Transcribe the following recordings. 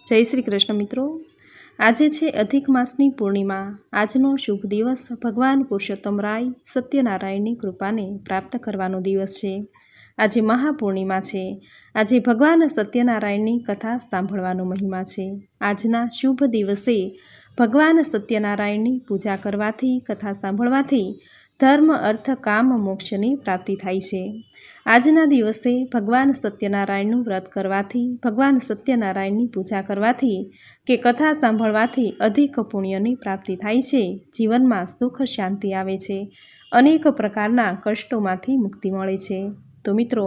जय श्री कृष्ण मित्रों। आजे छे अधिक मासनी पूर्णिमा। आजनो शुभ दिवस भगवान पुरुषोत्तम राय सत्यनारायणनी कृपाने प्राप्त करवानो दिवस छे। आजे महापूर्णिमा छे। आजे भगवान सत्यनारायणनी कथा सांभळवानो महिमा छे। आजना शुभ दिवसे भगवान सत्यनारायणनी पूजा करवाथी, कथा सांभळवाथी धर्म अर्थ काम मोक्षनी प्राप्ति थाय छे। आजना दिवसे भगवान सत्यनारायणનું व्रत करवाथी, भगवान सत्यनारायणની पूजा करवाथी કે કથા સાંભળવાથી અધિક પુણ્યની પ્રાપ્તિ થાય છે। જીવનમાં સુખ શાંતિ આવે છે, અનેક પ્રકારના કષ્ટોમાંથી મુક્તિ મળે છે। તો મિત્રો,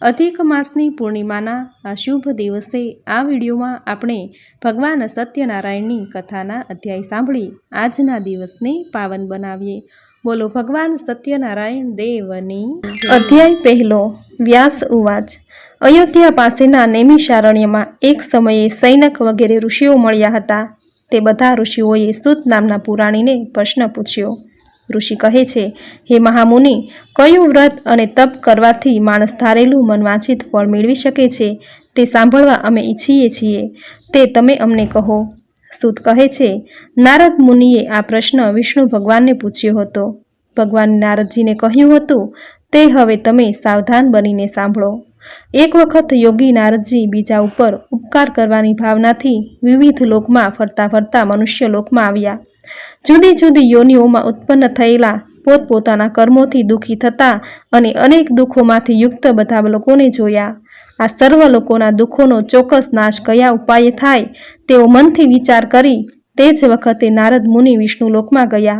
અધિક માસની પૂર્ણિમાના આ શુભ દિવસે આ વિડીયોમાં આપણે ભગવાન સત્યનારાયણની કથાના અધ્યાય સાંભળી આજના દિવસને પાવન બનાવીએ। बोलो भगवान सत्यनारायण देवनी। अध्याय पहलो। व्यास उवाच। अयोध्या पासेना नैमिषारण्यमां एक समये सैनक वगैरे ऋषिओ मळ्या हता। ते बधा ऋषिओए सूत नामना पुराणीने प्रश्न पूछ्यो। ऋषि कहे छे, हे महामुनि, कयुं व्रत अने तप करवाथी माणस धारेलुं मनवांछित फळ मेळवी शके छे ते सांभळवा अमे इच्छीए छीए, ते तमे अमने कहो। सूत कहे छे, नारद मुनिए आ प्रश्न विष्णु भगवान ने पूछ्यो हतो। भगवान नारदजी ने कह्युं हतुं ते हवे तमे सावधान बनीने सांभळो। एक वखत योगी नारदजी बीजा उपर उपकार करवानी भावनाथी विविध लोकमां फरता फरता मनुष्य लोकमां आव्या। जुदी जुदी योनिओमां उत्पन्न थयेला पोतपोताना कर्मोथी दुखी थता अने अनेक दुखोमांथी युक्त बधा लोकोने जोया। आ सर्व लोकोना दुखोनो चोक्कस नाश कया उपाये थाय तेओ मनथी विचार करी ते ज वखते नारद मुनि विष्णु लोकमां गया।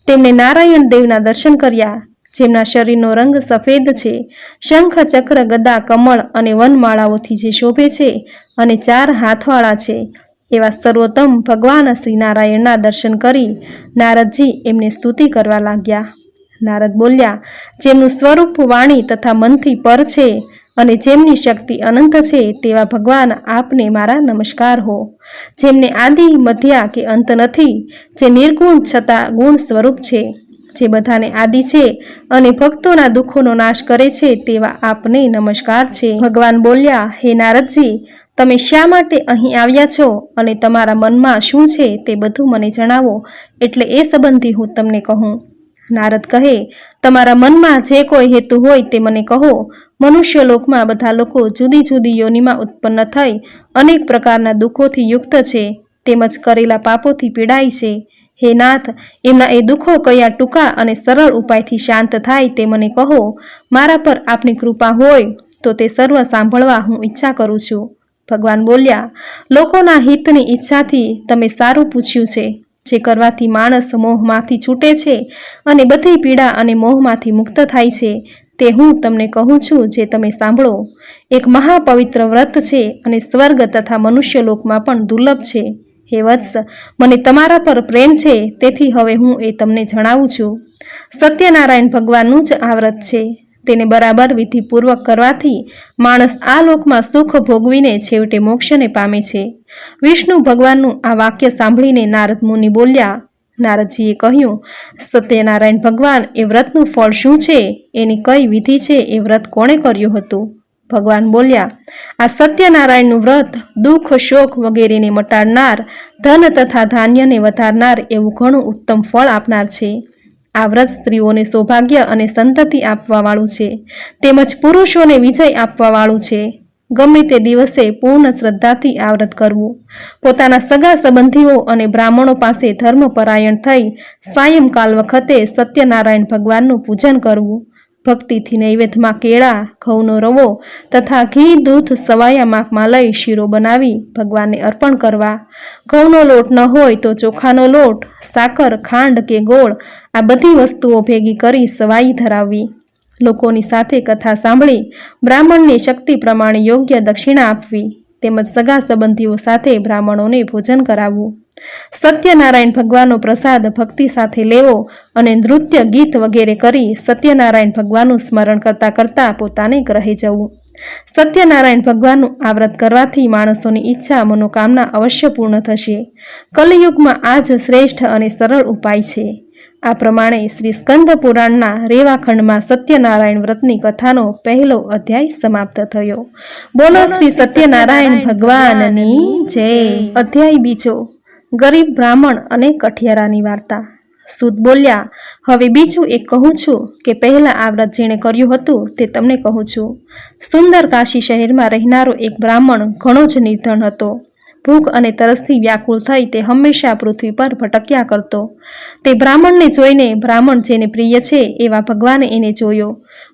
तेमणे नारायण देवना दर्शन कर्या, जेमना शरीरनो रंग सफेद छे, शंख चक्र गदा कमळ अने वनमाळाओथी जे शोभे छे अने 4 हाथवाळा छे एवा सर्वोत्तम भगवान श्री नारायणना दर्शन करी नारदजी एमने स्तुति करवा लाग्या। नारद बोल्या, जेमनुं स्वरूप वाणी तथा मनथी पर छे अने जेमनी शक्ति अनंत छे तेवा भगवान आपने मारा नमस्कार हो। जेमने आदि मध्या के अंत नथी, जे निर्गुण छता गुण स्वरूप छे, जे बधाने आदि छे अने भक्तोना दुखोनो नाश करे छे तेवा आपने नमस्कार छे। भगवान बोल्या, हे नारदजी, तमे शा माटे અહીં આવ્યા છો અને તમારા મનમાં શું છે તે બધું મને જણાવો, એટલે એ સંબંધી હું તમને કહું। નારદ કહે, તમારા મનમાં જે કોઈ હેતુ હોય તે મને કહો। મનુષ્ય લોકમાં બધા લોકો જુદી જુદી યોનિમાં ઉત્પન્ન થઈ અનેક પ્રકારના દુઃખોથી યુક્ત છે, તેમજ કરેલા પાપોથી પીડાય છે। હે નાથ, એમના એ દુઃખો કયા ટૂંકા અને સરળ ઉપાયથી શાંત થાય તે મને કહો। મારા પર આપની કૃપા હોય તો તે સર્વ સાંભળવા હું ઈચ્છા કરું છું। ભગવાન બોલ્યા, લોકોના હિતની ઈચ્છાથી તમે સારું પૂછ્યું છે। જે કરવાથી માણસ મોહમાંથી છૂટે છે અને બધી પીડા અને મોહમાંથી મુક્ત થાય છે તે હું તમને કહું છું, જે તમે સાંભળો। એક મહાપવિત્ર વ્રત છે અને સ્વર્ગ તથા મનુષ્ય લોકમાં પણ દુર્લભ છે। હે વત્સ, મને તમારા પર પ્રેમ છે, તેથી હવે હું એ તમને જણાવું છું। સત્યનારાયણ ભગવાનનું જ આ વ્રત છે। તેને બરાબર વિધિપૂર્વક કરવાથી માણસ આ લોકમાં સુખ ભોગવીને છેવટે મોક્ષને પામે છે। વિષ્ણુ ભગવાનનું આ વાક્ય સાંભળીને નારદ મુનિ બોલ્યા। નારદજીએ કહ્યું, સત્યનારાયણ ભગવાન, એ વ્રતનું ફળ શું છે? એની કઈ વિધિ છે? એ વ્રત કોણે કર્યું હતું? ભગવાન બોલ્યા, આ સત્યનારાયણનું વ્રત દુઃખ શોક વગેરેને મટાડનાર, ધન તથા ધાન્યને વધારનાર એવું ઘણું ઉત્તમ ફળ આપનાર છે। આ વ્રત સ્ત્રીઓને સૌભાગ્ય અને સંતતિ આપવાવાળું છે, તેમજ પુરુષોને વિજય આપવાવાળું છે। ગમે તે દિવસે પૂર્ણ શ્રદ્ધાથી આ વ્રત કરવું। પોતાના સગા સંબંધીઓ અને બ્રાહ્મણો પાસે ધર્મપરાયણ થઈ સાયંકાલ વખતે સત્યનારાયણ ભગવાનનું પૂજન કરવું। ભક્તિથી નૈવેદ્યમાં કેળા, ઘઉંનો રવો તથા ઘી દૂધ સવાયા માપમાં લઈ શીરો બનાવી ભગવાનને અર્પણ કરવા। ઘઉંનો લોટ ન હોય તો ચોખાનો લોટ, સાકર, ખાંડ કે ગોળ આ બધી વસ્તુઓ ભેગી કરી સવાઈ ધરાવવી। લોકોની સાથે કથા સાંભળી બ્રાહ્મણની શક્તિ પ્રમાણે યોગ્ય દક્ષિણા આપવી, તેમજ સગા સંબંધીઓ સાથે બ્રાહ્મણોને ભોજન કરાવવું। સત્યનારાયણ ભગવાનનો પ્રસાદ ભક્તિ સાથે લેવો અને નૃત્ય ગીત વગેરે કરી સત્યનારાયણ ભગવાનનું સ્મરણ કરતા કરતા પોતાને ગ્રહે જવું। સત્યનારાયણ ભગવાનનું આ વ્રત કરવાથી માણસોની ઈચ્છા મનોકામના અવશ્ય પૂર્ણ થશે। કલિયુગમાં આ જ શ્રેષ્ઠ અને સરળ ઉપાય છે। આ પ્રમાણે શ્રી સ્કંદ પુરાણના રેવાખંડમાં સત્યનારાયણ વ્રતની કથાનો પહેલો અધ્યાય સમાપ્ત થયો. બોલો શ્રી સત્યનારાયણ ભગવાનની જય. અધ્યાય બીજો, ગરીબ બ્રાહ્મણ અને કઠિયારાની વાર્તા. સૂત બોલ્યા, હવે બીજું એક કહું છું કે પહેલા આ વ્રત જેણે કર્યું હતું તે તમને કહું છું. સુંદર કાશી શહેરમાં રહેનારો એક બ્રાહ્મણ ઘણો જ નિર્ધન હતો. ભૂખ અને તરસથી વ્યાકુળ થઈ તે હંમેશા પૃથ્વી પર ભટક્યા કરતો. તે બ્રાહ્મણને જોઈને બ્રાહ્મણ જેને પ્રિય છે એવા ભગવાને એને જોયો.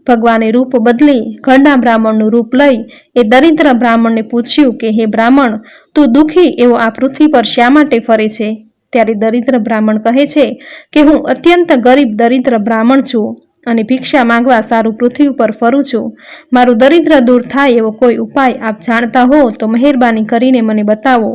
ભગવાને રૂપ બદલી ઘરડા બ્રાહ્મણનું રૂપ લઈ એ દરિદ્ર બ્રાહ્મણને પૂછ્યું કે હે બ્રાહ્મણ, તું દુઃખી એવો આ પૃથ્વી પર શા માટે ફરે છે? ત્યારે દરિદ્ર બ્રાહ્મણ કહે છે કે હું અત્યંત ગરીબ દરિદ્ર બ્રાહ્મણ છું અને ભિક્ષા માંગવા સારું પૃથ્વી ઉપર ફરું છું. મારું દરિદ્ર દૂર થાય એવો કોઈ ઉપાય આપ જાણતા હો તો મહેરબાની કરીને મને બતાવો.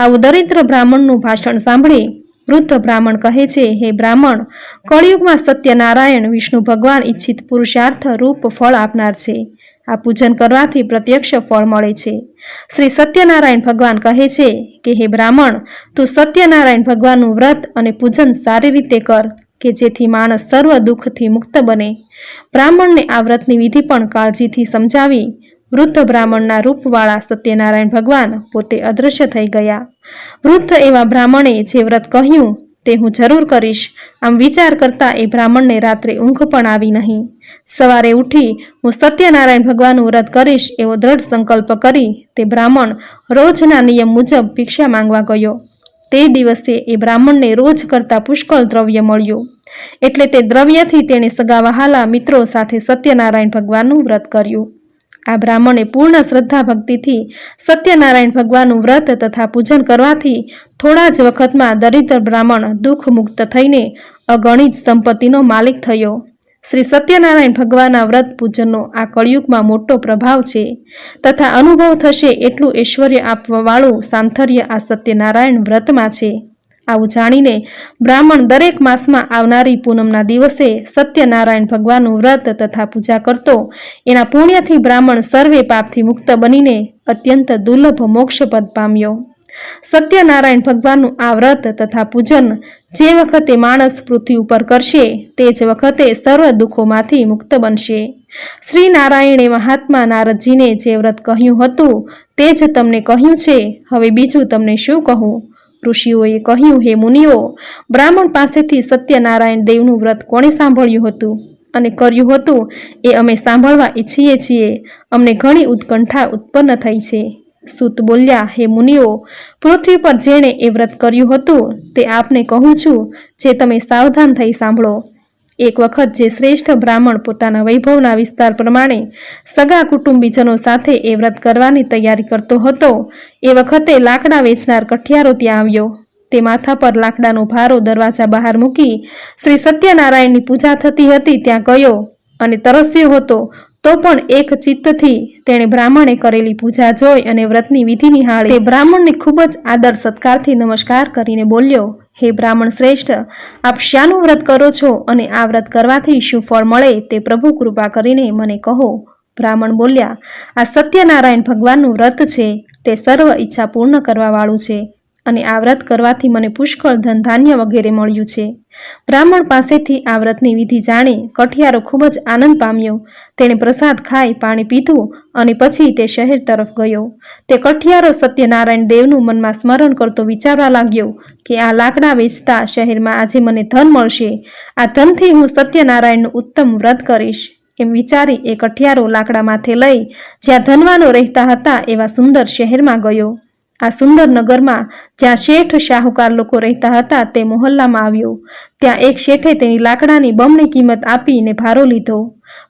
આવું દરિદ્ર બ્રાહ્મણનું ભાષણ સાંભળી વૃદ્ધ બ્રાહ્મણ કહે છે, હે બ્રાહ્મણ, કળિયુગમાં સત્યનારાયણ વિષ્ણુ ભગવાન ઈચ્છિત પુરુષાર્થ રૂપ ફળ આપનાર છે. આ પૂજન કરવાથી પ્રત્યક્ષ ફળ મળે છે. શ્રી સત્યનારાયણ ભગવાન કહે છે કે હે બ્રાહ્મણ, તું સત્યનારાયણ ભગવાનનું વ્રત અને પૂજન સારી રીતે કર કે જેથી માણસ સર્વ દુઃખથી મુક્ત બને. બ્રાહ્મણને આ વ્રતની વિધિ પણ કાળજીથી સમજાવી વૃદ્ધ બ્રાહ્મણના રૂપવાળા સત્યનારાયણ ભગવાન પોતે અદૃશ્ય થઈ ગયા. વૃદ્ધ એવા બ્રાહ્મણે જે વ્રત કહ્યું તે હું જરૂર કરીશ આમ વિચાર કરતા એ બ્રાહ્મણને રાત્રે ઊંઘ પણ આવી નહીં. સવારે ઉઠી હું સત્યનારાયણ ભગવાનનું વ્રત કરીશ એવો દ્રઢ સંકલ્પ કરી તે બ્રાહ્મણ રોજના નિયમ મુજબ ભિક્ષા માંગવા ગયો. તે દિવસે એ બ્રાહ્મણને રોજ કરતા પુષ્કળ દ્રવ્ય મળ્યું. એટલે તે દ્રવ્યથી તેણે સગા વહાલા મિત્રો સાથે સત્યનારાયણ ભગવાનનું વ્રત કર્યું. આ બ્રાહ્મણે પૂર્ણ શ્રદ્ધા ભક્તિથી સત્યનારાયણ ભગવાનનું વ્રત તથા પૂજન કરવાથી થોડા જ વખતમાં દરિદ્ર બ્રાહ્મણ દુઃખ મુક્ત થઈને અગણિત સંપત્તિનો માલિક થયો. શ્રી સત્યનારાયણ ભગવાનના વ્રત પૂજનનો આ કળિયુગમાં મોટો પ્રભાવ છે તથા અનુભવ થશે એટલું ઐશ્વર્ય આપવાવાળું સામથર્ય આ સત્યનારાયણ વ્રતમાં છે. આવું જાણીને બ્રાહ્મણ દરેક માસમાં આવનારી પૂનમના દિવસે સત્યનારાયણ ભગવાનનું વ્રત તથા પૂજા કરતો. એના પુણ્યથી બ્રાહ્મણ સર્વે પાપથી મુક્ત બનીને અત્યંત દુર્લભ મોક્ષપદ પામ્યો. સત્યનારાયણ ભગવાનનું આ વ્રત તથા પૂજન જે વખતે માણસ પૃથ્વી ઉપર કરશે તે જ વખતે સર્વ દુઃખોમાંથી મુક્ત બનશે. શ્રી નારાયણે મહાત્મા નારદજીને જે વ્રત કહ્યું હતું તે જ તમને કહ્યું છે. હવે બીજું તમને શું કહું? ઋષિઓએ કહ્યું, હે મુનિઓ, બ્રાહ્મણ પાસેથી સત્યનારાયણ દેવનું વ્રત કોણે સાંભળ્યું હતું અને કર્યું હતું એ અમે સાંભળવા ઈચ્છીએ છીએ. અમને ઘણી ઉત્કંઠા ઉત્પન્ન થઈ છે. સૂત બોલ્યા, હે મુનિઓ, પૃથ્વી પર જેણે એ વ્રત કર્યું હતું તે આપને કહું છું, જે તમે સાવધાન થઈ સાંભળો. એક વખત જે શ્રેષ્ઠ બ્રાહ્મણ પોતાના વૈભવના વિસ્તાર પ્રમાણે સગા કુટુંબીજનો સાથે એ વ્રત કરવાની તૈયારી કરતો હતો એ વખતે લાકડા વેચનાર કઠિયારો ત્યાં આવ્યો. તે માથા પર લાકડાનો ભારો દરવાજા બહાર મૂકી શ્રી સત્યનારાયણની પૂજા થતી હતી ત્યાં ગયો અને તરસ્યો હતો. તો પણ એક ચિત્તથી તેણે બ્રાહ્મણે કરેલી પૂજા જોઈ અને વ્રતની વિધિ નિહાળી. તે બ્રાહ્મણને ખૂબ જ આદર સત્કારથી નમસ્કાર કરીને બોલ્યો, હે બ્રાહ્મણ શ્રેષ્ઠ, આપ શાનું વ્રત કરો છો અને આ વ્રત કરવાથી શું ફળ મળે તે પ્રભુ કૃપા કરીને મને કહો. બ્રાહ્મણ બોલ્યા, આ સત્યનારાયણ ભગવાનનું વ્રત છે. તે સર્વ ઈચ્છા પૂર્ણ કરવાવાળું છે અને આ વ્રત કરવાથી મને પુષ્કળ ધન ધાન્ય વગેરે મળ્યું છે. બ્રાહ્મણ પાસેથી આ વ્રતની વિધિ જાણી કઠિયારો ખૂબ જ આનંદ પામ્યો. તેણે પ્રસાદ ખાઈ પાણી પીધું અને પછી તે શહેર તરફ ગયો. તે કઠિયારો સત્યનારાયણ દેવનું મનમાં સ્મરણ કરતો વિચારવા લાગ્યો કે આ લાકડા વેચતા શહેરમાં આજે મને ધન મળશે. આ ધનથી હું સત્યનારાયણનું ઉત્તમ વ્રત કરીશ. એમ વિચારી એ કઠિયારો લાકડા માથે લઈ જ્યાં ધનવાનો રહેતા હતા એવા સુંદર શહેરમાં ગયો. આ સુંદર નગરમાં જ્યાં શેઠ શાહુકાર લોકો રહેતા હતા તે મોહલ્લામાં આવ્યો. ત્યાં એક શેઠે તેની લાકડાની બમણી કિંમત આપીને ભારો લીધો.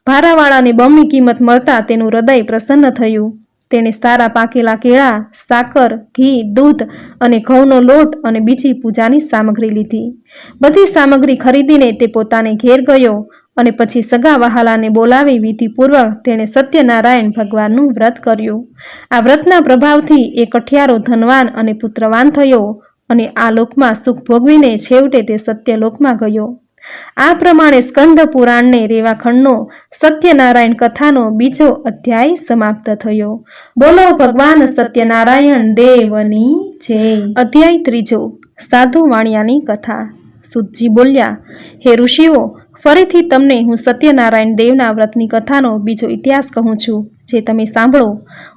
ભારાવાળાને બમણી કિંમત મળતા તેનું હૃદય પ્રસન્ન થયું. તેણે સારા પાકેલા કેળા, સાકર, ઘી, દૂધ અને ઘઉંનો લોટ અને બીજી પૂજાની સામગ્રી લીધી. બધી સામગ્રી ખરીદીને તે પોતાને ઘેર ગયો અને પછી સગા વહાલાને બોલાવી વિધિપૂર્વક તેણે સત્યનારાયણ ભગવાનનું વ્રત કર્યું. આ વ્રતના પ્રભાવથી એ કઠિયારો ધનવાન અને પુત્રવાન થયો અને આ લોકમાં સુખ ભોગવીને છેવટે તે સત્યલોકમાં ગયો. આ પ્રમાણે સ્કંદ પુરાણને રેવાખંડનો સત્યનારાયણ કથાનો બીજો અધ્યાય સમાપ્ત થયો. બોલો ભગવાન સત્યનારાયણ દેવની જય. અધ્યાય ત્રીજો, સાધુ વાણિયાની કથા. સુતજી બોલ્યા, હે ઋષિઓ, ફરીથી તમને હું સત્યનારાયણ દેવના વ્રતની કથાનો બીજો ઇતિહાસ કહું છું, જે તમે સાંભળો.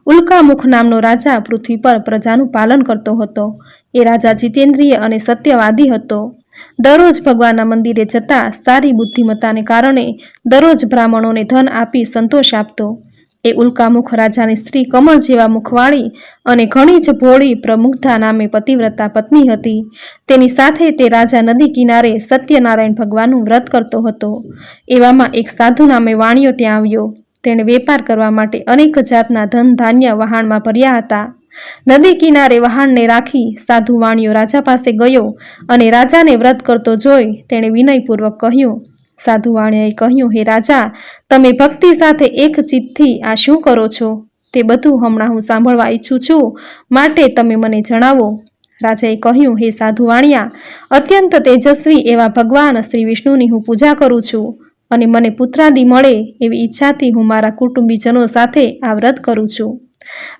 ઉલ્કામુખ નામનો રાજા પૃથ્વી પર પ્રજાનું પાલન કરતો હતો. એ રાજા જીતેન્દ્રિય અને સત્યવાદી હતો. દરરોજ ભગવાનના મંદિરે જતા, સારી બુદ્ધિમત્તાને કારણે દરરોજ બ્રાહ્મણોને ધન આપી સંતોષ આપતો. એ ઉલ્કામુખ રાજાની સ્ત્રી કમળ જેવા મુખવાળી અને ઘણી જ ભોળી પ્રમુગ્ધા નામે પતિવ્રતા પત્ની હતી. તેની સાથે તે રાજા નદી કિનારે સત્યનારાયણ ભગવાનનું વ્રત કરતો હતો. એવામાં એક સાધુ નામે વાણિયો ત્યાં આવ્યો. તેણે વેપાર કરવા માટે અનેક જાતના ધન ધાન્ય વહાણમાં ભર્યા હતા. નદી કિનારે વહાણને રાખી સાધુ વાણિયો રાજા પાસે ગયો અને રાજાને વ્રત કરતો જોઈ તેણે વિનયપૂર્વક કહ્યું. સાધુ વાણિયાએ કહ્યું, હે રાજા, તમે ભક્તિ સાથે એક ચિત્તથી આ શું કરો છો? તે બધું હમણાં હું સાંભળવા ઈચ્છું છું, માટે તમે મને જણાવો. રાજાએ કહ્યું, હે સાધુ વાણિયા, અત્યંત તેજસ્વી એવા ભગવાન શ્રી વિષ્ણુની હું પૂજા કરું છું અને મને પુત્રાદિ મળે એવી ઈચ્છાથી હું મારા કુટુંબીજનો સાથે આ વ્રત કરું છું.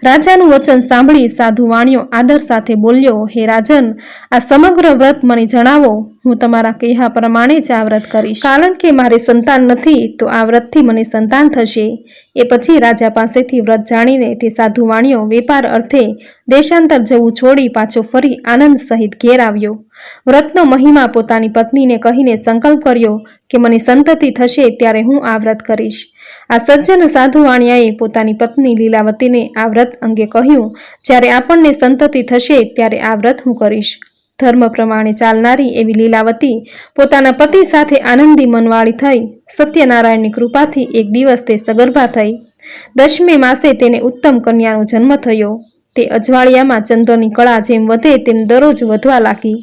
રાજાનું વચન સાંભળી સાધુ વાણિયો આદર સાથે બોલ્યો, હે રાજન, આ સમગ્ર વ્રત મને જણાવો. હું તમારા કહ્યા પ્રમાણે જ આ વ્રત કરીશ, કારણ કે મારે સંતાન નથી, તો આ વ્રતથી મને સંતાન થશે. એ પછી રાજા પાસેથી વ્રત જાણીને તે સાધુ વાણિયો વેપાર અર્થે દેશાંતર જવું છોડી પાછો ફરી આનંદ સહિત ઘેર આવ્યો. વ્રતનો મહિમા પોતાની પત્નીને કહીને સંકલ્પ કર્યો કે મને સંતતિ થશે ત્યારે હું આ વ્રત કરીશ. આ સજ્જન સાધુ વાણિયાએ પોતાની પત્ની લીલાવતીને આ વ્રત અંગે કહ્યું, જ્યારે આપણને સંતતિ થશે ત્યારે આ વ્રત હું કરીશ. ધર્મ પ્રમાણે ચાલનારી એવી લીલાવતી પોતાના પતિ સાથે આનંદી મનવાળી થઈ. સત્યનારાયણની કૃપાથી એક દિવસ તે સગર્ભા થઈ. 10મે માસે તેને ઉત્તમ કન્યાનો જન્મ થયો. તે અજવાળિયામાં ચંદ્રની કળા જેમ વધે તેમ દરરોજ વધવા લાગી.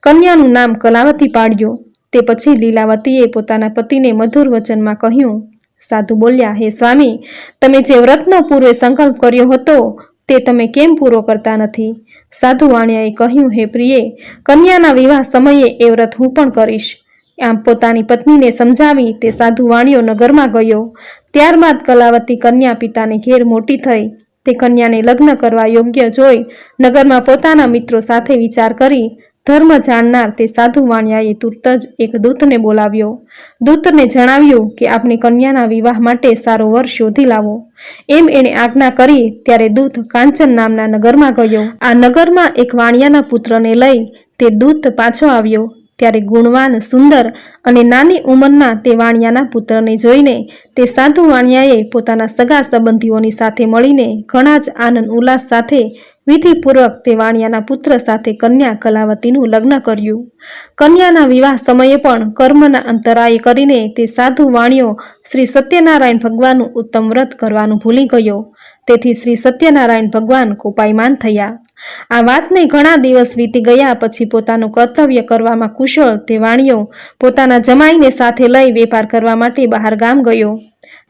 કન્યાનું નામ કલાવતી પાડ્યું. તે પછી લીલાવતીએ પોતાના પતિને મધુર વચનમાં કહ્યું. સાધુ બોલ્યા, હે સ્વામી, તમે જે વ્રતનો પૂર્વે સંકલ્પ કર્યો હતો તે તમે કેમ પૂરો કરતા નથી? સાધુ વાણિયાએ કહ્યું, હે પ્રિયે, કન્યાના વિવાહ સમયે એ વ્રત હું પણ કરીશ. આમ પોતાની પત્નીને સમજાવી તે સાધુ વાણિયો નગરમાં ગયો. ત્યારબાદ કલાવતી કન્યા પિતાને ઘેર મોટી થઈ. તે કન્યાને લગ્ન કરવા યોગ્ય જોઈ નગરમાં પોતાના મિત્રો સાથે વિચાર કરી ધર્મ જાણનાર તે સાધુ વાણિયાએ તુરત જ એક દૂતને બોલાવ્યો. દૂતને જણાવ્યું કે આપની કન્યાના વિવાહ માટે સારો વર શોધી લાવો. એમ એણે આજ્ઞા કરી. ત્યારે દૂત કાંચન નામના નગરમાં ગયો. આ નગરમાં એક વાણિયાના પુત્રને લઈ તે દૂત પાછો આવ્યો. ત્યારે ગુણવાન, સુંદર અને નાની ઉંમરના તે વાણિયાના પુત્રને જોઈને તે સાધુ વાણિયાએ પોતાના સગા સંબંધીઓની સાથે મળીને ઘણા જ આનંદ ઉલ્લાસ સાથે વિધિપૂર્વક તે વાણિયાના પુત્ર સાથે કન્યા કલાવતીનું લગ્ન કર્યું. કન્યાના વિવાહ સમયે પણ કર્મના અંતરાય કરીને તે સાધુ વાણિયો શ્રી સત્યનારાયણ ભગવાનનું ઉત્તમ વ્રત કરવાનું ભૂલી ગયો. તેથી શ્રી સત્યનારાયણ ભગવાન કોપાયમાન થયા. આ વાતને ઘણા દિવસ વીતી ગયા પછી પોતાનું કર્તવ્ય કરવામાં કુશળ તે વાણિયો પોતાના જમાઈને સાથે લઈ વેપાર કરવા માટે બહાર ગામ ગયો.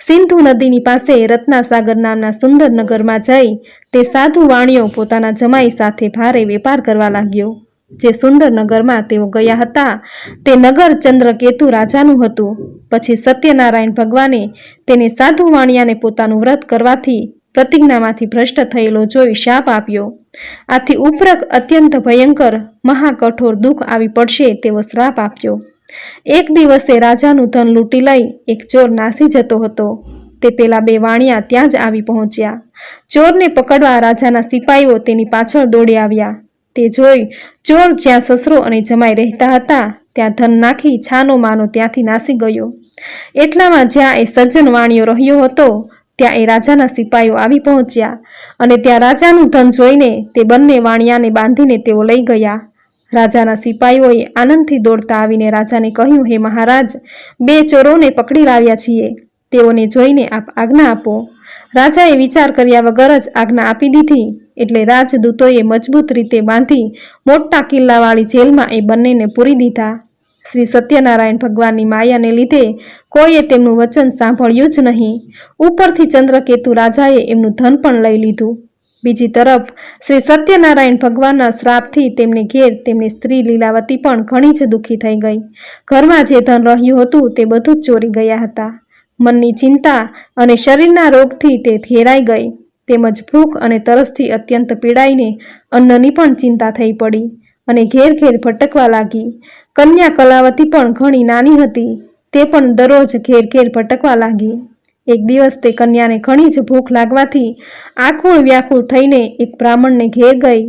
સિંધુ નદીની પાસે રત્નાસાગર નામના સુંદર નગરમાં જઈ તે સાધુ વાણિયો પોતાના જમાઈ સાથે ભારે વેપાર કરવા લાગ્યો. જે સુંદર નગરમાં તેઓ ગયા હતા તે નગર ચંદ્રકેતુ રાજાનું હતું. પછી સત્યનારાયણ ભગવાને તેને સાધુ વાણિયાને પોતાનું વ્રત કરવાથી પ્રતિજ્ઞામાંથી ભ્રષ્ટ થયેલો જોઈ શાપ આપ્યો. આથી ઉપરક અત્યંત ભયંકર મહાકઠોર દુઃખ આવી પડશે તેવો શ્રાપ આપ્યો. એક દિવસે રાજાનું ધન લૂંટી લઈ એક ચોર નાસી જતો હતો. તે પેલા બે વાણિયા ત્યાં જ આવી પહોંચ્યા. ચોરને પકડવા રાજાના સિપાઈઓ તેની પાછળ દોડી આવ્યા. તે જોઈ ચોર જ્યાં સસરો અને જમાઈ રહેતા હતા ત્યાં ધન નાખી છાનો માનો ત્યાંથી નાસી ગયો. એટલામાં જ્યાં એ સજ્જન વાણિયો રહ્યો હતો ત્યાં એ રાજાના સિપાઈઓ આવી પહોંચ્યા અને ત્યાં રાજાનું ધન જોઈને તે બંને વાણિયાને બાંધીને તેઓ લઈ ગયા. રાજાના સિપાઈઓએ આનંદથી દોડતા આવીને રાજાને કહ્યું, હે મહારાજ, બે ચોરોને પકડી લાવ્યા છીએ. તેઓને જોઈને આપ આજ્ઞા આપો. રાજાએ વિચાર કર્યા વગર જ આજ્ઞા આપી દીધી. એટલે રાજદૂતોએ મજબૂત રીતે બાંધી મોટા કિલ્લાવાળી જેલમાં એ બંનેને પૂરી દીધા. શ્રી સત્યનારાયણ ભગવાનની માયાને લીધે કોઈએ તેમનું વચન સાંભળ્યું જ નહીં. ઉપરથી ચંદ્રકેતુ રાજાએ એમનું ધન પણ લઈ લીધું. બીજી તરફ શ્રી સત્યનારાયણ ભગવાનના શ્રાપથી તેમને ઘેર તેમની સ્ત્રી લીલાવતી પણ ઘણી જ દુઃખી થઈ ગઈ. ઘરમાં જે ધન રહ્યું હતું તે બધું જ ચોરી ગયા હતા. મનની ચિંતા અને શરીરના રોગથી તે ઘેરાઈ ગઈ. તેમજ ભૂખ અને તરસથી અત્યંત પીડાઈને અન્નની પણ ચિંતા થઈ પડી. અને ઘેર ઘેર ભટકવા લાગી. કન્યા કલાવતી પણ ઘણી નાની હતી. તે પણ દરરોજ ઘેર ઘેર ભટકવા લાગી. એક દિવસ તે કન્યાને ઘણી જ ભૂખ લાગવાથી આકુળ વ્યાકુળ થઈને એક બ્રાહ્મણને ઘેર ગઈ.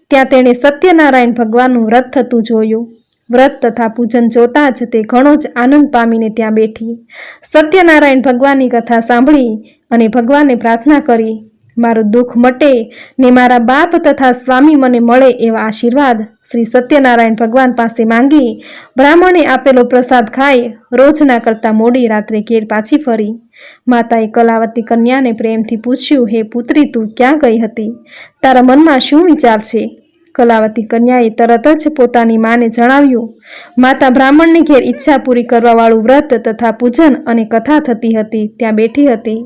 ત્યાં તેણે સત્યનારાયણ ભગવાનનું વ્રત થતું જોયું. વ્રત તથા પૂજન જોતા જ તે ઘણો જ આનંદ પામીને ત્યાં બેઠી. સત્યનારાયણ ભગવાનની કથા સાંભળી અને ભગવાનને પ્રાર્થના કરી, મારું દુઃખ મટે ને મારા બાપ તથા સ્વામી મને મળે એવા આશીર્વાદ શ્રી સત્યનારાયણ ભગવાન પાસે માંગી બ્રાહ્મણે આપેલો પ્રસાદ ખાઈ રોજના કરતાં મોડી રાત્રે ઘેર પાછી ફરી. માતાએ કલાવતી કન્યાને પ્રેમથી પૂછ્યું, હે પુત્રી, તું ક્યાં ગઈ હતી? તારા મનમાં શું વિચાર છે? કલાવતી કન્યાએ તરત જ પોતાની માને જણાવ્યું. માતા બ્રાહ્મણની ઘેર ઈચ્છા પૂરી કરવાવાળું વ્રત તથા પૂજન અને કથા થતી હતી ત્યાં બેઠી હતી.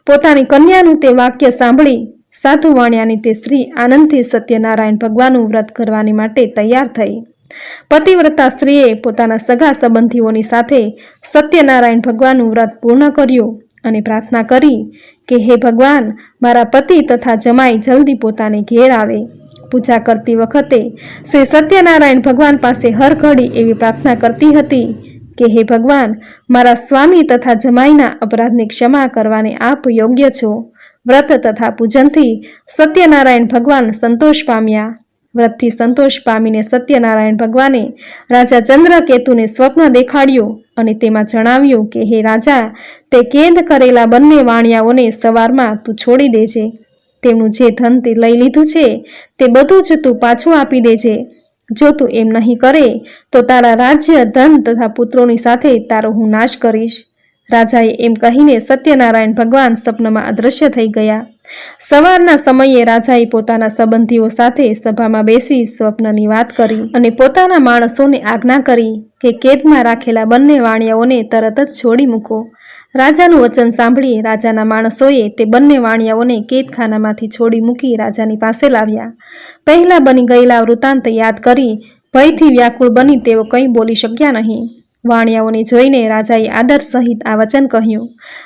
પોતાની કન્યાનું તે વાક્ય સાંભળી સાધુ વાણિયાની તે સ્ત્રી આનંદથી સત્યનારાયણ ભગવાનનું વ્રત કરવાની માટે તૈયાર થઈ. પતિવ્રતા સ્ત્રીએ પોતાના સગા સંબંધીઓની સાથે સત્યનારાયણ ભગવાનનું વ્રત પૂર્ણ કર્યું અને પ્રાર્થના કરી કે હે ભગવાન, મારા પતિ તથા જમાઈ જલ્દી પોતાને ઘેર આવે. પૂજા કરતી વખતે શ્રી સત્યનારાયણ ભગવાન પાસે હર ઘડી એવી પ્રાર્થના કરતી હતી કે હે ભગવાન, મારા સ્વામી તથા જમાઈના અપરાધની ક્ષમા કરવાને આપ યોગ્ય છો. વ્રત તથા પૂજનથી સત્યનારાયણ ભગવાન સંતોષ પામ્યા. વ્રતથી સંતોષ પામીને સત્યનારાયણ ભગવાને રાજા ચંદ્રકેતુને સ્વપ્ન દેખાડ્યું અને તેમાં જણાવ્યું કે હે રાજા, તે કેદ કરેલા બંને વાણિયાઓને સવારમાં તું છોડી દેજે. તેમનું જે ધન તે લઈ લીધું છે તે બધું જ તું પાછું આપી દેજે. જો તું એમ નહીં કરે તો તારા રાજ્ય, ધન તથા પુત્રોની સાથે તારો હું નાશ કરીશ. રાજાએ એમ કહીને સત્યનારાયણ ભગવાન સપનમાં અદૃશ્ય થઈ ગયા. સવારના સમયે રાજાએ પોતાના સંબંધીઓ સાથે સભામાં બેસી સ્વપ્નની વાત કરી અને પોતાના માણસોને આજ્ઞા કરી કે કેદમાં રાખેલા બંને વાણિયાઓને તરત જ છોડી મૂકો. રાજાનું વચન સાંભળી રાજાના માણસોએ તે બંને વાણિયાઓને કેદખાનામાંથી છોડી મૂકી રાજાની પાસે લાવ્યા. પહેલા બની ગયેલા વૃત્તાંત યાદ કરી ભયથી વ્યાકુળ બની તેઓ કંઈ બોલી શક્યા નહીં. વાણિયાઓને જોઈને રાજાએ આદર સહિત આ વચન કહ્યું.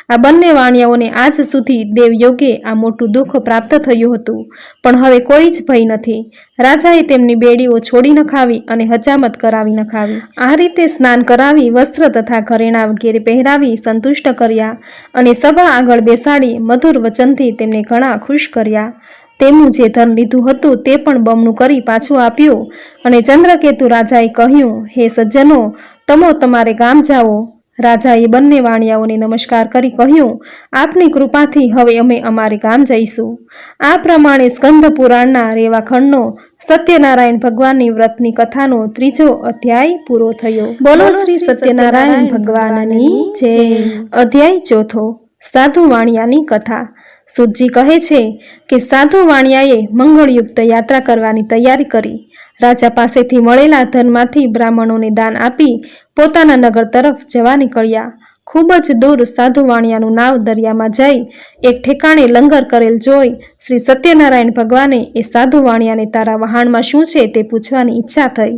આ બંને વાણિયાઓને આજ સુધી દેવયોગે આ મોટું દુઃખ પ્રાપ્ત થયું હતું, પણ હવે કોઈ જ ભય નથી. રાજાએ તેમની બેડીઓ છોડી નખાવી અને હજામત કરાવી નખાવી. આ રીતે સ્નાન કરાવી વસ્ત્ર તથા ઘરેણાં વગેરે પહેરાવી સંતુષ્ટ કર્યા અને સભા આગળ બેસાડી મધુર વચનથી તેમને ઘણા ખુશ કર્યા. તેમનું જે ધન લીધું હતું તે પણ બમણું કરી પાછું આપ્યું અને ચંદ્રકેતુ રાજાએ કહ્યું, હે સજ્જનો, તમો તમારે ગામ જાઓ. રાજાએ બંને વાણિયાઓને નમસ્કાર કરી કહ્યું, આપની કૃપાથી હવે અમે અમારે ગામ જઈશું. આ પ્રમાણે સ્કંદ પુરાણના રેવા ખંડનો સત્યનારાયણ ભગવાનની વ્રતની કથાનો 3જો અધ્યાય પૂરો થયો. બોલો શ્રી સત્યનારાયણ ભગવાનની જય. અધ્યાય 4. સાધુ વાણિયાની કથા. સુતજી કહે છે કે સાધુ વાણિયાએ મંગળયુક્ત યાત્રા કરવાની તૈયારી કરી. રાજા પાસેથી મળેલા ધનમાંથી બ્રાહ્મણોને દાન આપી પોતાના નગર તરફ જવા નીકળ્યા. ખૂબ જ દૂર સાધુ વાણિયાનું નાવ દરિયામાં જઈ એક ઠેકાણે લંગર કરેલ જોઈ શ્રી સત્યનારાયણ ભગવાને એ સાધુ વાણિયાને તારા વહાણમાં શું છે તે પૂછવાની ઈચ્છા થઈ.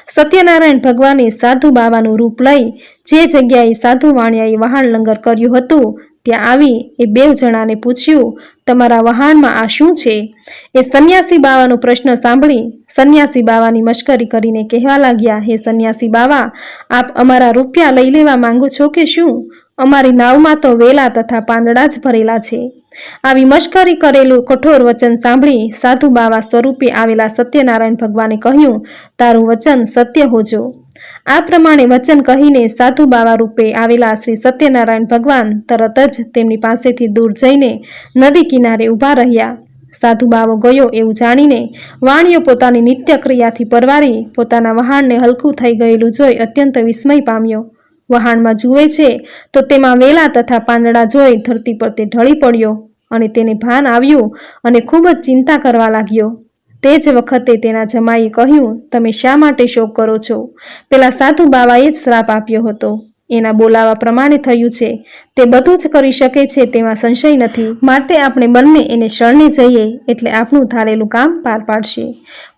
સત્યનારાયણ ભગવાને સાધુ બાવાનું રૂપ લઈ જે જગ્યાએ સાધુ વાણિયાએ વહાણ લંગર કર્યું હતું ત્યાં આવી એ 2 જણાને પૂછ્યું, તમારા વહાણમાં આ શું છે? એ સંન્યાસી બાવાનો પ્રશ્ન સાંભળી સંન્યાસી બાવાની મશ્કરી કરીને કહેવા લાગ્યા, હે સંન્યાસી બાવા, આપ અમારા રૂપિયા લઈ લેવા માંગો છો કે શું? અમારી નાવમાં તો વેલા તથા પાંદડા જ ભરેલા છે. આવી મશ્કરી કરેલું કઠોર વચન સાંભળી સાધુ બાવા સ્વરૂપે આવેલા સત્યનારાયણ ભગવાને કહ્યું, તારું વચન સત્ય હોજો. આ પ્રમાણે વચન કહીને સાધુ બાવા રૂપે આવેલા શ્રી સત્યનારાયણ ભગવાન તરત જ તેમની પાસેથી દૂર જઈને નદી કિનારે ઊભા રહ્યા. સાધુ બાવો ગયો એવું જાણીને વાણિયો પોતાની નિત્ય ક્રિયાથી પરવારી પોતાના વહાણને હલકું થઈ ગયેલું જોઈ અત્યંત વિસ્મય પામ્યો. વહાણમાં જુએ છે તો તેમાં વેલા તથા પાંદડા જોઈ ધરતી પર તે ઢળી પડ્યો અને તેને ભાન આવ્યું અને ખૂબ જ ચિંતા કરવા લાગ્યો. તે જ વખતે તેના જમાઈએ કહ્યું, તમે શા માટે શોક કરો છો? પેલા સાધુ બાવાએ જ શ્રાપ આપ્યો હતો. એના બોલાવા પ્રમાણે થયું છે. તે બધું જ કરી શકે છે તેમાં સંશય નથી. માટે આપણે બંને એને શરણે જઈએ એટલે આપણું ધારેલું કામ પાર પાડશે.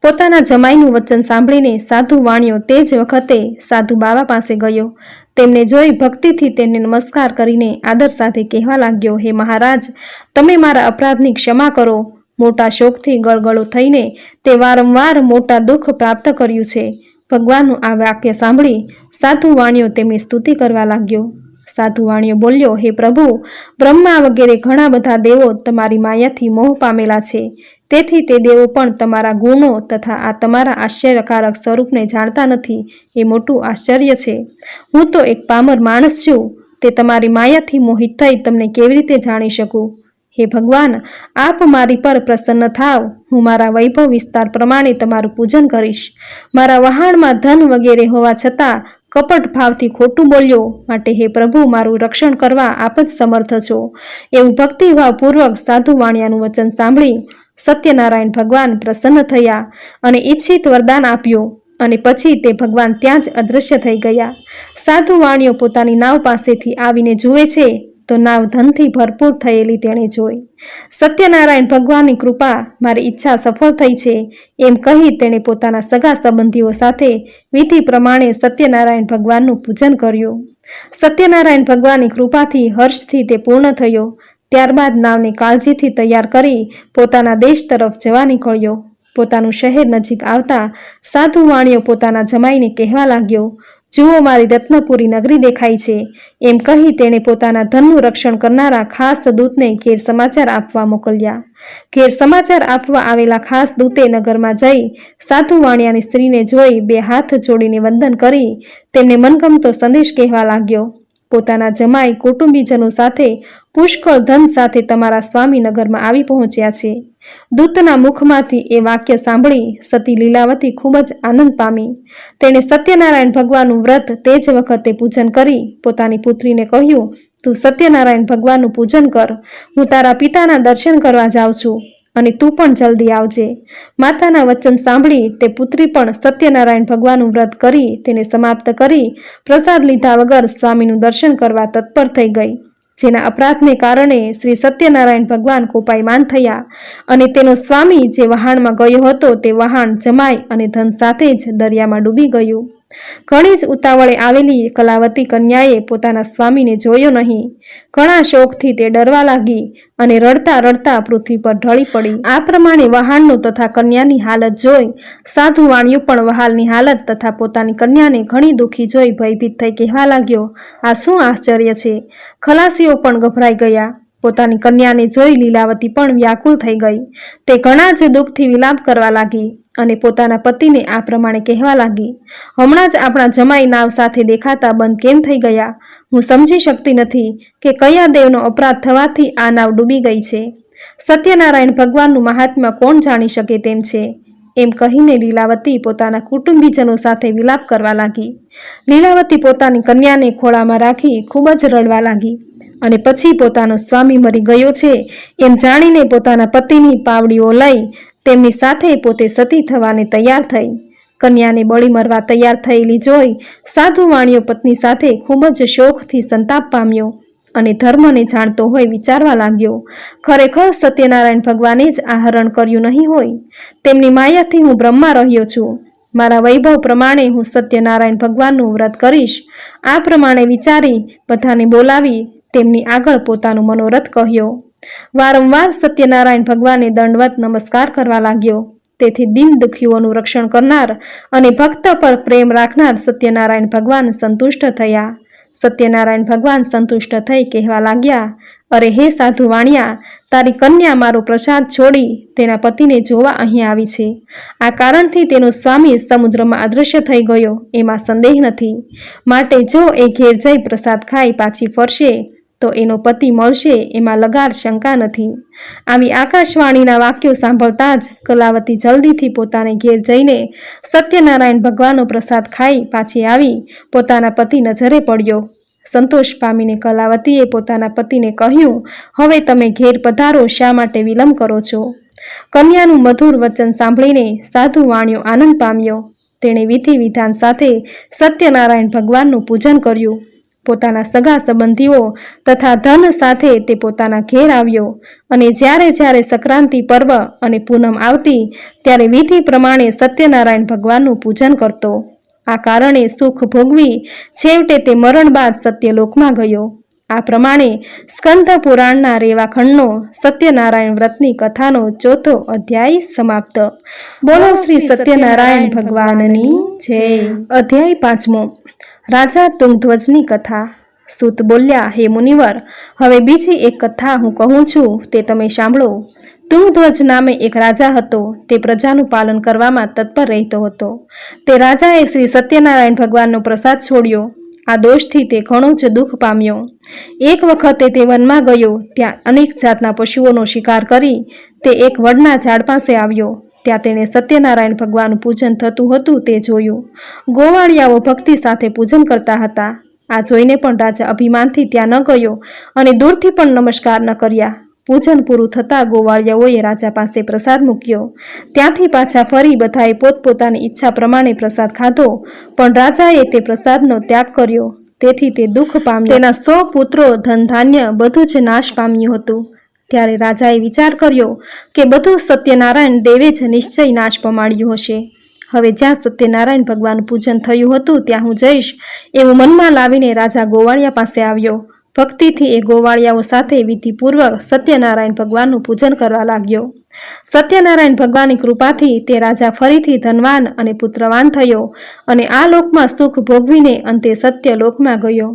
પોતાના જમાઈનું વચન સાંભળીને સાધુ વાણિયો તે જ વખતે સાધુ બાવા પાસે ગયો. તેમને જોઈ ભક્તિથી તેમને નમસ્કાર કરીને આદર સાથે કહેવા લાગ્યો, હે મહારાજ, તમે મારા અપરાધની ક્ષમા કરો. મોટા શોકથી ગળગળો થઈને તે વારંવાર મોટા દુઃખ પ્રાપ્ત કર્યું છે. ભગવાનનું આ વાક્ય સાંભળી સાધુ વાણિયો તેમની સ્તુતિ કરવા લાગ્યો. સાધુ વાણિયો બોલ્યો, હે પ્રભુ, બ્રહ્મા વગેરે ઘણા બધા દેવો તમારી માયાથી મોહ પામેલા છે. તેથી તે દેવો પણ તમારા ગુણો તથા આ તમારા આશ્ચર્યકારક સ્વરૂપને જાણતા નથી. એ મોટું આશ્ચર્ય છે. હું તો એક પામર માણસ છું. તે તમારી માયાથી મોહિત થઈ તમને કેવી રીતે જાણી શકું? હે ભગવાન, આપ મારી પર પ્રસન્ન થાવ. હું મારા વૈભવ વિસ્તાર પ્રમાણે તમારું પૂજન કરીશ. મારા વહાણમાં ધન વગેરે હોવા છતાં કપટ ભાવથી ખોટું બોલ્યો, માટે હે પ્રભુ, મારું રક્ષણ કરવા આપ જ સમર્થ છો. એવું ભક્તિભાવપૂર્વક સાધુ વાણિયાનું વચન સાંભળી સત્યનારાયણ ભગવાન પ્રસન્ન થયા અને ઈચ્છિત વરદાન આપ્યું. અને પછી તે ભગવાન ત્યાં જ અદૃશ્ય થઈ ગયા. સાધુ વાણિયો પોતાની નાવ પાસેથી આવીને જુએ છે તો નાવ ધનથી ભરપૂર થયેલી તેણે જોઈ. સત્યનારાયણ ભગવાનની કૃપા, મારી ઈચ્છા સફળ થઈ છે એમ કહી તેણે પોતાના સગા સંબંધીઓ સાથે વિધિ પ્રમાણે સત્યનારાયણ ભગવાનનું પૂજન કર્યું. સત્યનારાયણ ભગવાનની કૃપાથી હર્ષથી તે પૂર્ણ થયો. ત્યારબાદ નાવને કાળજીથી તૈયાર કરી પોતાના દેશ તરફ જવા નીકળ્યો. પોતાનું શહેર નજીક આવતા સાધુ વાણિયો પોતાના જમાઈને કહેવા લાગ્યો, જુઓ, મારી રત્નપુરી નગરી દેખાય છે. એમ કહી તેણે પોતાના ધનનું રક્ષણ કરનારા ખાસ દૂતને ઘેર સમાચાર આપવા મોકલ્યા. ઘેર સમાચાર આપવા આવેલા ખાસ દૂતે નગરમાં જઈ સાધુ વાણિયાની સ્ત્રીને જોઈ 2 હાથ જોડીને વંદન કરી તેમને મનગમતો સંદેશ કહેવા લાગ્યો. પોતાના જમાઈ કુટુંબીજનો સાથે પુષ્કળ ધન સાથે તમારા સ્વામી નગરમાં આવી પહોંચ્યા છે. દૂતના મુખમાંથી એ વાક્ય સાંભળી સતી લીલાવતી ખૂબ જ આનંદ પામી. તેણે સત્યનારાયણ ભગવાનનું વ્રત તે જ વખતે પૂજન કરી પોતાની પુત્રીને કહ્યું, તું સત્યનારાયણ ભગવાનનું પૂજન કર. હું તારા પિતાના દર્શન કરવા જાઉં છું અને તું પણ જલ્દી આવજે. માતાના વચન સાંભળી તે પુત્રી પણ સત્યનારાયણ ભગવાનનું વ્રત કરી તેને સમાપ્ત કરી પ્રસાદ લીધા વગર સ્વામીનું દર્શન કરવા તત્પર થઈ ગઈ. જેના અપરાધને કારણે શ્રી સત્યનારાયણ ભગવાન કોપાયમાન થયા અને તેનો સ્વામી જે વહાણમાં ગયો હતો તે વહાણ જમાઈ અને ધન સાથે જ દરિયામાં ડૂબી ગયું. ઘણી જ ઉતાવળે આવેલી કલાવતી કન્યાએ પોતાના સ્વામીને જોયો નહીં. ઘણા શોકથી તે ડરવા લાગી અને રડતા રડતા પૃથ્વી પર ઢળી પડી. આ પ્રમાણે વહાણનું તથા કન્યાની હાલત જોઈ સાધુ વાણિયો પણ વહાલની હાલત તથા પોતાની કન્યાને ઘણી દુઃખી જોઈ ભયભીત થઈ કહેવા લાગ્યો, આ શું આશ્ચર્ય છે? ખલાસીઓ પણ ગભરાઈ ગયા. પોતાની કન્યાને જોઈ લીલાવતી પણ વ્યાકુળ થઈ ગઈ. તે ઘણા જ દુઃખથી વિલાપ કરવા લાગી અને પોતાના પતિને આ પ્રમાણે કહેવા લાગી, હમણાં જ આપણા જમાઈ નાવ સાથે દેખાતા બંધ કેમ થઈ ગયા? હું સમજી શકતી નથી કે કયા દેવનો અપરાધ થવાથી આ નાવ ડૂબી ગઈ છે. સત્યનારાયણ ભગવાનનું મહાત્મ્ય કોણ જાણી શકે તેમ છે? એમ કહીને લીલાવતી પોતાના કુટુંબીજનો સાથે વિલાપ કરવા લાગી. લીલાવતી પોતાની કન્યાને ખોળામાં રાખી ખૂબ જ રડવા લાગી અને પછી પોતાનો સ્વામી મરી ગયો છે એમ જાણીને પોતાના પતિની પાવડીઓ લઈ તેમની સાથે પોતે સતી થવાને તૈયાર થઈ. કન્યાને બળી મરવા તૈયાર થયેલી જોઈ સાધુ વાણિયો પત્ની સાથે ખૂબ જ શોકથી સંતાપ પામ્યો અને ધર્મને જાણતો હોય વિચારવા લાગ્યો, ખરેખર સત્યનારાયણ ભગવાને જ આ હરણ કર્યું નહીં હોય. તેમની માયાથી હું બ્રહ્મા રહ્યો છું. મારા વૈભવ પ્રમાણે હું સત્યનારાયણ ભગવાનનું વ્રત કરીશ. આ પ્રમાણે વિચારી બધાને બોલાવી તેમની આગળ પોતાનો મનોરથ કહ્યો. વારંવાર સત્યનારાયણ ભગવાને દંડવત નમસ્કાર કરવા લાગ્યો. તેથી દિન દુખીઓનું રક્ષણ કરનાર અને ભક્ત પર પ્રેમ રાખનાર સત્યનારાયણ ભગવાન સંતુષ્ટ થયા. સત્યનારાયણ ભગવાન સંતુષ્ટ થઈ કહેવા લાગ્યા, અરે હે સાધુ વાણિયા, તારી કન્યા મારો પ્રસાદ છોડી તેના પતિને જોવા અહીં આવી છે. આ કારણથી તેનો સ્વામી સમુદ્રમાં અદૃશ્ય થઈ ગયો એમાં સંદેહ નથી. માટે જો એ ઘેર જઈ પ્રસાદ ખાઈ પાછી ફરશે તો એનો પતિ મળશે એમાં લગાર શંકા નથી. આવી આકાશવાણીના વાક્યો સાંભળતા જ કલાવતી જલ્દીથી પોતાને ઘેર જઈને સત્યનારાયણ ભગવાનનો પ્રસાદ ખાઈ પાછી આવી પોતાના પતિ નજરે પડ્યો. સંતોષ પામીને કલાવતીએ પોતાના પતિને કહ્યું, હવે તમે ઘેર પધારો, શા માટે વિલંબ કરો છો? કન્યાનું મધુર વચન સાંભળીને સાધુ વાણિયો આનંદ પામ્યો. તેણે વિધિ વિધાન સાથે સત્યનારાયણ ભગવાનનું પૂજન કર્યું. પોતાના સગા સંબંધીઓ તથા ધન સાથે તે પોતાના ઘેર આવ્યો અને જ્યારે સંક્રાંતિ પર્વ અને પૂનમ આવતી ત્યારે વિધિ પ્રમાણે સત્યનારાયણ ભગવાનનું પૂજન કરતો. આ કારણે સુખ ભોગવી છેવટે તે મરણ બાદ સત્યલોકમાં ગયો. આ પ્રમાણે સ્કંદ પુરાણના રેવાખંડનો સત્યનારાયણ વ્રતની કથાનો 4થો અધ્યાય સમાપ્ત। બોલો શ્રી સત્યનારાયણ ભગવાનની જય। અધ્યાય 5મો, રાજા તુંગધ્વજની કથા। સૂત બોલ્યા, હે મુનિવર, હવે બીજી એક કથા હું કહું છું, તે તમે સાંભળો। તુંગધ્વજ નામે એક રાજા હતો। તે પ્રજાનું પાલન કરવામાં તત્પર રહેતો હતો। તે રાજાએ શ્રી સત્યનારાયણ ભગવાનનો પ્રસાદ છોડ્યો। આ દોષથી તે ઘણો જ દુઃખ પામ્યો। એક વખતે તે વનમાં ગયો। ત્યાં અનેક જાતના પશુઓનો શિકાર કરી તે એક વડના ઝાડ પાસે આવ્યો। ત્યાં તેણે સત્યનારાયણ ભગવાનનું પૂજન થતું હતું તે જોયું। ગોવાળિયાઓ ભક્તિ સાથે પૂજન કરતા હતા। આ જોઈને પણ રાજા અભિમાનથી ત્યાં ન ગયો અને દૂરથી પણ નમસ્કાર ન કર્યા। પૂજન પૂરું થતાં ગોવાળિયાઓએ રાજા પાસે પ્રસાદ મૂક્યો। ત્યાંથી પાછા ફરી બધાએ પોતપોતાની ઈચ્છા પ્રમાણે પ્રસાદ ખાધો, પણ રાજાએ તે પ્રસાદનો ત્યાગ કર્યો, તેથી તે દુઃખ પામ્યો। તેના 100 પુત્રો, ધન ધાન્ય બધું જ નાશ પામ્યું હતું। ત્યારે રાજાએ વિચાર કર્યો કે બધું સત્યનારાયણ દેવે જ નિશ્ચય નાશ પમાડ્યું હશે। હવે જ્યાં સત્યનારાયણ ભગવાનનું પૂજન થયું હતું ત્યાં હું જઈશ, એવું મનમાં લાવીને રાજા ગોવાળિયા પાસે આવ્યો। ભક્તિથી એ ગોવાળિયાઓ સાથે વિધિપૂર્વક સત્યનારાયણ ભગવાનનું પૂજન કરવા લાગ્યો। સત્યનારાયણ ભગવાનની કૃપાથી તે રાજા ફરીથી ધનવાન અને પુત્રવાન થયો અને આ લોકમાં સુખ ભોગવીને અંતે સત્ય લોકમાં ગયો।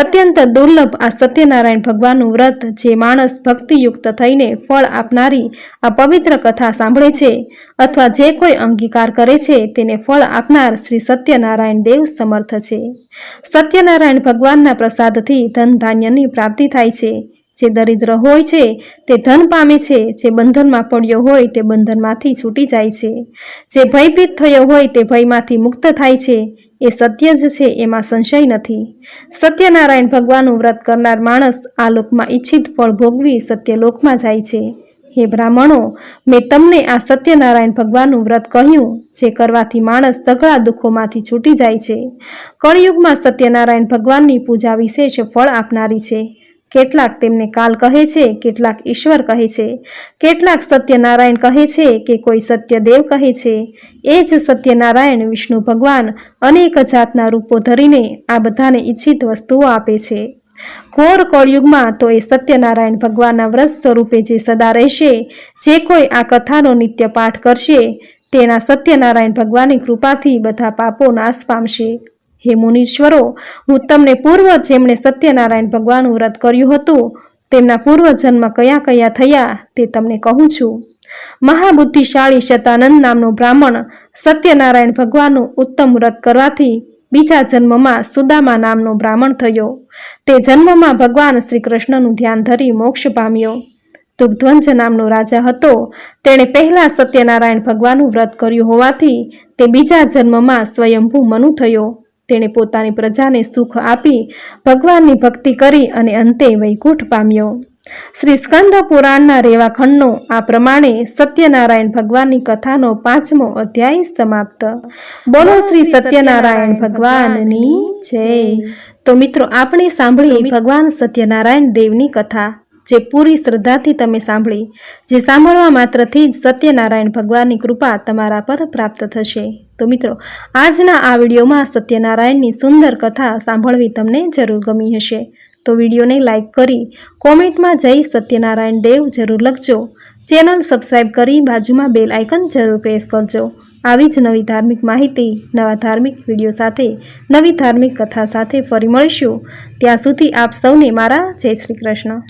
અત્યંત દુર્લભ આ સત્યનારાયણ ભગવાનનું વ્રત જે માણસ ભક્તિયુક્ત થઈને ફળ આપનારી આ પવિત્ર કથા સાંભળે છે અથવા જે કોઈ અંગીકાર કરે છે તેને ફળ આપનાર શ્રી સત્યનારાયણ દેવ સમર્થ છે। સત્યનારાયણ ભગવાનના પ્રસાદથી ધન ધાન્યની પ્રાપ્તિ થાય છે। જે દરિદ્ર હોય છે તે ધન પામે છે, જે બંધનમાં પડ્યો હોય તે બંધનમાંથી છૂટી જાય છે, જે ભયભીત થયો હોય તે ભયમાંથી મુક્ત થાય છે। એ સત્ય જ છે, એમાં સંશય નથી। સત્યનારાયણ ભગવાનનું વ્રત કરનાર માણસ આ લોકમાં ઈચ્છિત ફળ ભોગવી સત્યલોકમાં જાય છે। હે બ્રાહ્મણો, મેં તમને આ સત્યનારાયણ ભગવાનનું વ્રત કહ્યું, જે કરવાથી માણસ સઘળા દુઃખોમાંથી છૂટી જાય છે। કળિયુગમાં સત્યનારાયણ ભગવાનની પૂજા વિશેષ ફળ આપનારી છે। કેટલાક તેમને કાલ કહે છે, કેટલાક ઈશ્વર કહે છે, કેટલાક સત્યનારાયણ કહે છે કે કોઈ સત્યદેવ કહે છે। એ જ સત્યનારાયણ વિષ્ણુ ભગવાન અનેક જાતના રૂપો ધરીને આ બધાને ઈચ્છિત વસ્તુઓ આપે છે। ઘોર કળયુગમાં તો એ સત્યનારાયણ ભગવાનના વ્રત સ્વરૂપે જે સદા રહેશે, જે કોઈ આ કથાનો નિત્ય પાઠ કરશે, તેના સત્યનારાયણ ભગવાનની કૃપાથી બધા પાપો નાશ પામશે। હે મુનીશ્વરો, હું તમને પૂર્વ જેમણે સત્યનારાયણ ભગવાનનું વ્રત કર્યું હતું તેમના પૂર્વજન્મ કયા કયા થયા તે તમને કહું છું। મહાબુદ્ધિશાળી શતાનંદ નામનો બ્રાહ્મણ સત્યનારાયણ ભગવાનનું ઉત્તમ વ્રત કરવાથી બીજા જન્મમાં સુદામા નામનો બ્રાહ્મણ થયો। તે જન્મમાં ભગવાન શ્રી કૃષ્ણનું ધ્યાન ધરી મોક્ષ પામ્યો। તુંગધ્વજ નામનો રાજા હતો। તેણે પહેલા સત્યનારાયણ ભગવાનનું વ્રત કર્યું હોવાથી તે બીજા જન્મમાં સ્વયંભૂ મનુ થયો। તેણે પોતાની પ્રજાને સુખ આપી ભગવાનની ભક્તિ કરી અને અંતે વૈકુંઠ પામ્યો। શ્રી સ્કંદ પુરાણના રેવાખંડનો આ પ્રમાણે સત્યનારાયણ ભગવાનની કથાનો 5મો અધ્યાય સમાપ્ત। બોલો શ્રી સત્યનારાયણ ભગવાનની જય। તો મિત્રો, આપણે સાંભળી ભગવાન સત્યનારાયણ દેવની કથા, જે પૂરી શ્રદ્ધાથી તમે સાંભળી, જે સાંભળવા માત્રથી જ સત્યનારાયણ ભગવાનની કૃપા તમારા પર પ્રાપ્ત થશે। તો મિત્રો, આજના આ વિડીયોમાં સત્યનારાયણની સુંદર કથા સાંભળવી તમને જરૂર ગમી હશે। તો વિડીયોને લાઈક કરી કોમેન્ટમાં જય સત્યનારાયણ દેવ જરૂર લખજો। ચેનલ સબસ્ક્રાઈબ કરી બાજુમાં બેલ આઇકન જરૂર પ્રેસ કરજો। આવી જ નવી ધાર્મિક માહિતી, નવા ધાર્મિક વિડીયો સાથે, નવી ધાર્મિક કથા સાથે ફરી મળીશું। ત્યાં સુધી આપ સૌને મારા જય શ્રી કૃષ્ણ।